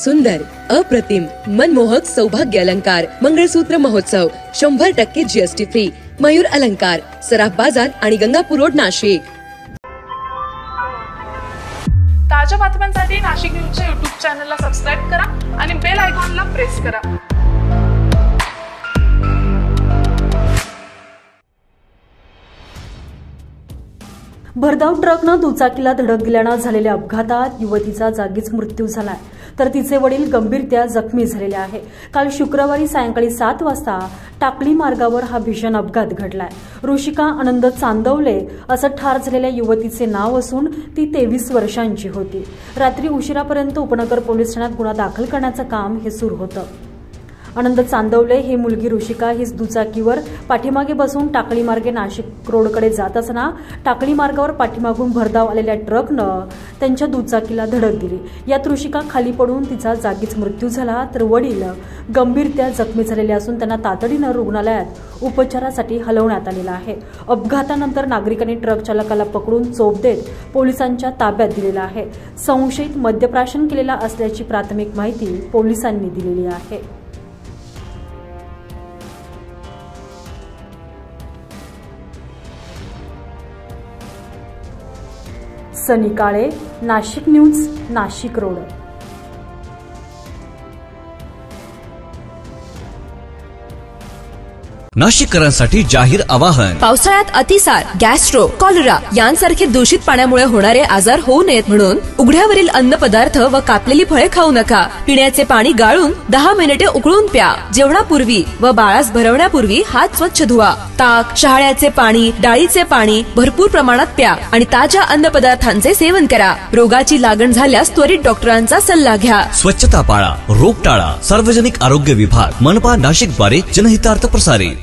सुंदर, अप्रतिम, मनमोहक सौभाग्य अलंकार मंगळसूत्र महोत्सव 100% जीएसटी फ्री. मयूर अलंकार, सराफ बाजार आणि गंगापूर रोड, नाशिक. ताज्या बातम्यांसाठी नाशिक न्यूजच्या YouTube चॅनलला सबस्क्राइब करा आणि बेल आयकॉनला प्रेस करा. भरधाव ट्रकनं दुचाकीला धडक दिल्यानं झालेल्या अपघातात युवतीचा जागीच मृत्यू झालाय, तर तिचे वडील गंभीरत्या जखमी झालेले आहे. काल शुक्रवारी सायंकाळी 7 वाजता टाकळी मार्गावर हा भीषण अपघात घडलाय. ऋषिका आनंद चांदवले असं ठार झालेल्या युवतीचे नाव असून ती 23 वर्षांची होती. रात्री उशिरापर्यंत उपनगर पोलीस ठाण्यात गुन्हा दाखल करण्याचं काम हे सुरू होतं. आनंद चांदवले ही मुलगी ऋषिका ही दुचाकीवर पाठीमागे बसून टाकळी मार्गे नाशिक रोडकडे जात असताना टाकळी मार्गावर पाठीमागून भरधाव आलेल्या ट्रकनं त्यांच्या दुचाकीला धडक दिली. यात ऋषिका खाली पडून तिचा जागीच मृत्यू झाला, तर वडील गंभीरत्या जखमी झालेले असून त्यांना तातडीनं रुग्णालयात उपचारासाठी हलवण्यात आलेलं आहे. अपघातानंतर नागरिकांनी ट्रक चालकाला पकडून चोप देत पोलिसांच्या ताब्यात दिलेला आहे. संशयित मद्यप्राशन केलेला असल्याची प्राथमिक माहिती पोलिसांनी दिलेली आहे. सनी काळे, नाशिक न्यूज, नाशिक रोड. नाशिककरांसाठी जाहीर आवाहन. पावसाळ्यात अतिसार, गॅस्ट्रो, कॉलरा यांसारखे दूषित पाण्यामुळे होणारे आजार होऊ नयेत म्हणून उघड्यावरील अन्न पदार्थ व कापलेली फळे खाऊ नका. पिण्याचे पाणी गाळून 10 मिनिटे उकळून प्या. जेवणापूर्वी व बाळास भरवण्यापूर्वी हात स्वच्छ धुवा. ताक, शहाळ्याचे पाणी, डाळीचे पाणी भरपूर प्रमाणात प्या आणि ताज्या अन्न पदार्थांचे सेवन करा. रोगाची लागण झाल्यास त्वरित डॉक्टरांचा सल्ला घ्या. स्वच्छता पाळा, रोग टाळा. सार्वजनिक आरोग्य विभाग, मनपा नाशिक द्वारे जनहितार्थ प्रसारित.